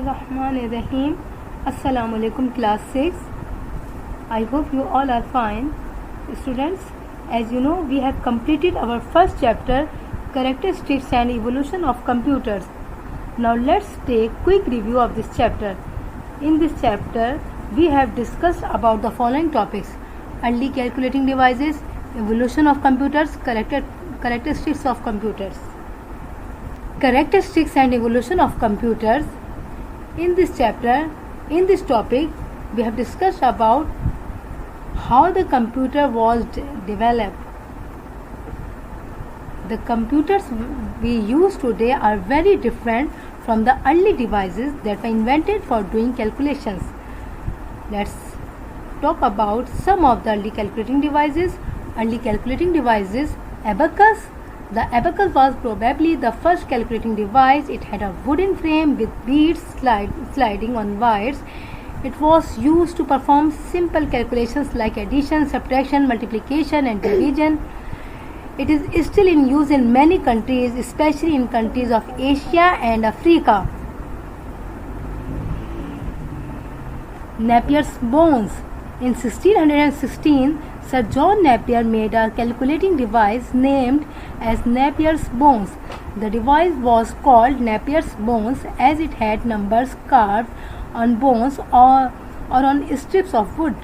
Bismillahirrahmanirrahim. Assalamu alaikum class 6. I hope you all are fine. Students, as you know, we have completed our first chapter, Characteristics and Evolution of Computers. Now let's take quick review of this chapter. In this chapter, we have discussed about the following topics: early calculating devices, evolution of computers, characteristics of computers. Characteristics and evolution of computers. In this chapter, in this topic, we have discussed about how the computer was developed. The computers we use today are very different from the early devices that were invented for doing calculations. Let's talk about some of the early calculating devices. Early calculating devices: abacus. The abacus was probably the first calculating device. It had a wooden frame with beads sliding on wires. It was used to perform simple calculations like addition, subtraction, multiplication and division. It is still in use in many countries, especially in countries of Asia and Africa. Napier's bones. In 1616, Sir John Napier made a calculating device named as Napier's bones. The device was called Napier's bones as it had numbers carved on bones or on strips of wood.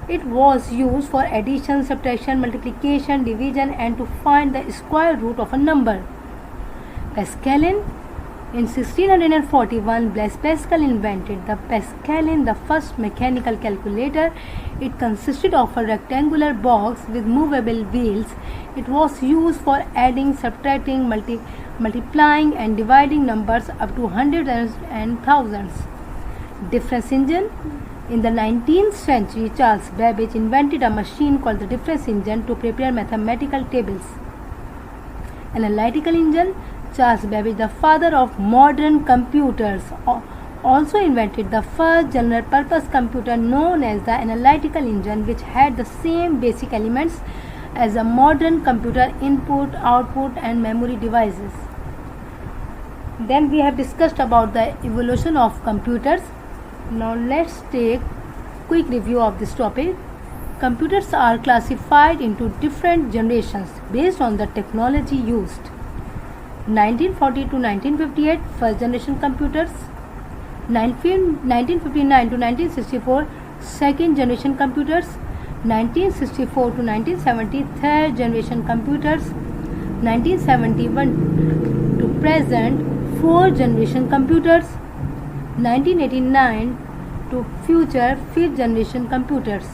It was used for addition, subtraction, multiplication, division and to find the square root of a number. Pascalin. In 1641, Blaise Pascal invented the Pascalin, the first mechanical calculator. It consisted of a rectangular box with movable wheels. It was used for adding, subtracting, multiplying and dividing numbers up to hundreds and thousands. Difference engine. In the 19th century, Charles Babbage invented a machine called the difference engine to prepare mathematical tables. Analytical engine. Charles Babbage, the father of modern computers, also invented the first general-purpose computer known as the analytical engine, which had the same basic elements as a modern computer: input, output and memory devices. Then we have discussed about the evolution of computers. Now let's take quick review of this topic. Computers are classified into different generations based on the technology used. 1940 to 1958, first generation computers. 1959 to 1964, second generation computers. 1964 to 1970, third generation computers. 1971 to present, fourth generation computers. 1989 to future, fifth generation computers.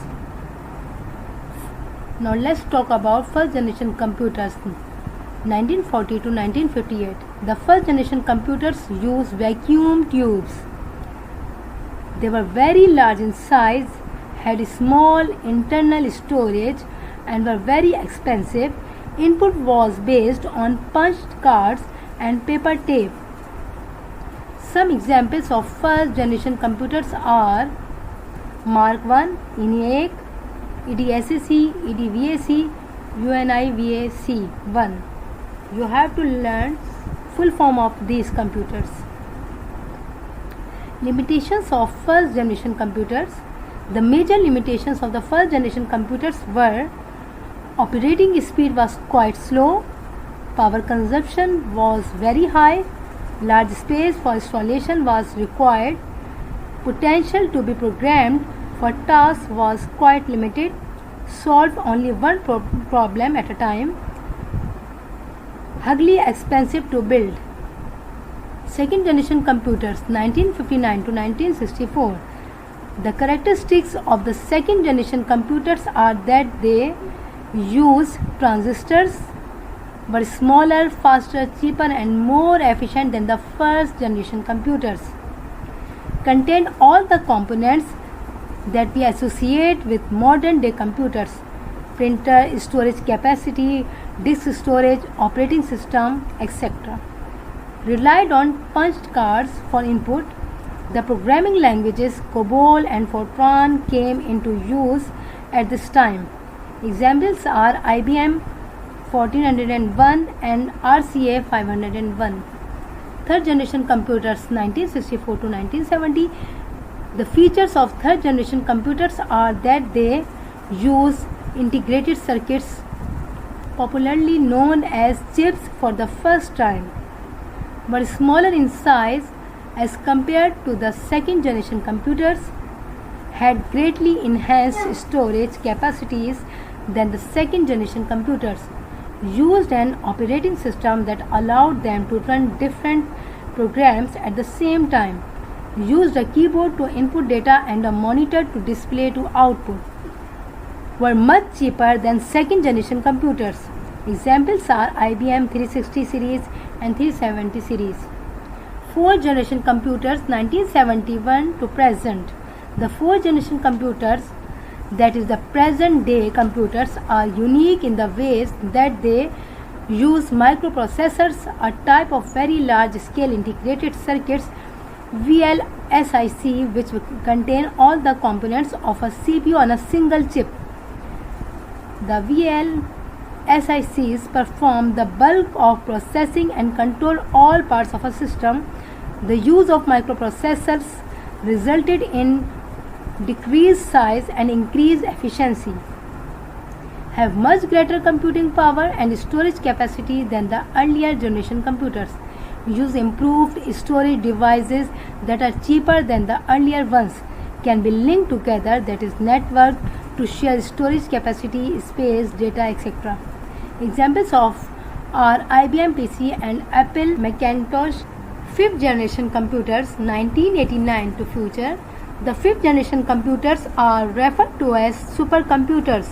Now let's talk about first generation computers. 1940 to 1958. The first generation computers used vacuum tubes. They were very large in size, had small internal storage and were very expensive. Input was based on punched cards and paper tape. Some examples of first generation computers are Mark I, ENIAC, EDSAC, EDVAC, UNIVAC 1. You have to learn full form of these computers. Limitations of first generation computers. The major limitations of the first generation computers were: operating speed was quite slow, power consumption was very high, large space for installation was required, potential to be programmed for tasks was quite limited, solved only one problem at a time, ugly, expensive to build. Second generation computers, 1959 to 1964. The characteristics of the second generation computers are that they use transistors, were smaller, faster, cheaper and more efficient than the first generation computers, contained all the components that we associate with modern day computers: printer, storage capacity, disk storage, operating system, etc. Relied on punched cards for input. The programming languages COBOL and Fortran came into use at this time. Examples are IBM 1401 and RCA 501. third generation computers 1964 to 1970. The features of third generation computers are that they use integrated circuits, popularly known as chips, for the first time, were smaller in size as compared to the second generation computers, had greatly enhanced storage capacities than the second generation computers, used an operating system that allowed them to run different programs at the same time, used a keyboard to input data and a monitor to display to output, were much cheaper than second generation computers. Examples are IBM 360 series and 370 series. Fourth generation computers 1971 to present. The fourth generation computers, that is the present day computers, are unique in the ways that they use microprocessors, a type of very large scale integrated circuits, VLSIC, which contain all the components of a CPU on a single chip. The VLSICs perform the bulk of processing and control all parts of a system. The use of microprocessors resulted in decreased size and increased efficiency, have much greater computing power and storage capacity than the earlier generation computers, use improved storage devices that are cheaper than the earlier ones, can be linked together, that is networked, to share storage capacity, space, data, etc. Examples of are IBM PC and Apple Macintosh. Fifth generation computers 1989 to future. The fifth generation computers are referred to as supercomputers.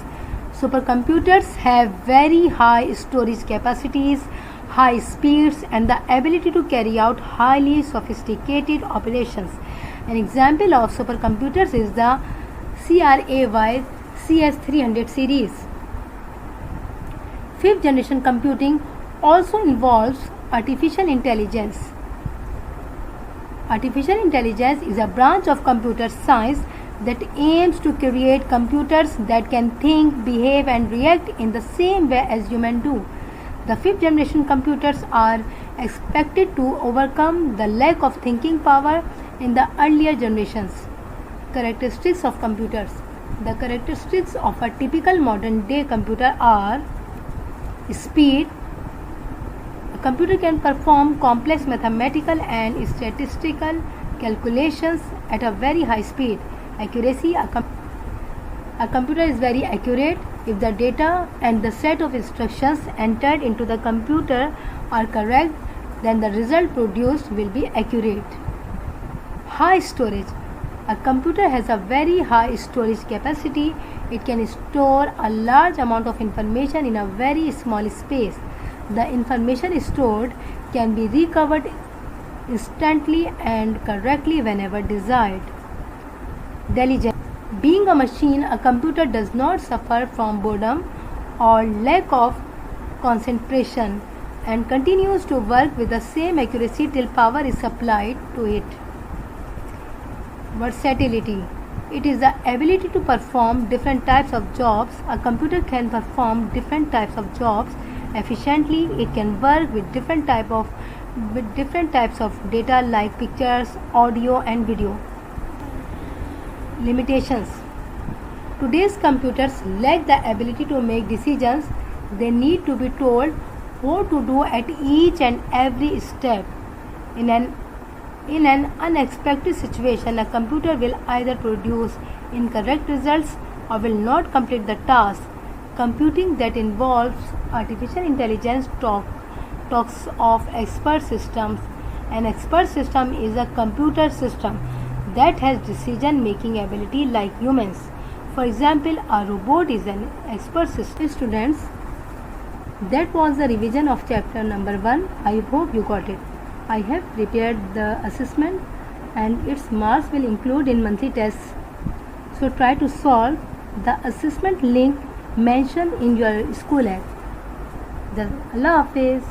Supercomputers have very high storage capacities, high speeds, and the ability to carry out highly sophisticated operations. An example of supercomputers is the CRAY CS300 series. Fifth generation computing also involves artificial intelligence. Artificial intelligence is a branch of computer science that aims to create computers that can think, behave, and react in the same way as humans do. The fifth generation computers are expected to overcome the lack of thinking power in the earlier generations. Characteristics of computers. The characteristics of a typical modern day computer are speed. A computer can perform complex mathematical and statistical calculations at a very high speed. Accuracy. A computer is very accurate if the data and the set of instructions entered into the computer are correct, then the result produced will be accurate. High storage. A computer has a very high storage capacity. It can store a large amount of information in a very small space. The information stored can be recovered instantly and correctly whenever desired. Diligence. Being a machine, a computer does not suffer from boredom or lack of concentration and continues to work with the same accuracy till power is supplied to it. Versatility. It is the ability to perform different types of jobs. A computer can perform different types of jobs efficiently. It can work with different types of data like pictures, audio, and video. Limitations. Today's computers lack the ability to make decisions. They need to be told what to do at each and every step. In an unexpected situation, a computer will either produce incorrect results or will not complete the task. Computing that involves artificial intelligence talks of expert systems. An expert system is a computer system that has decision-making ability like humans. For example, a robot is an expert system. Students, that was the revision of chapter number 1. I hope you got it. I have prepared the assessment and its marks will include in monthly tests. So try to solve the assessment link mentioned in your school app. Allah Hafiz.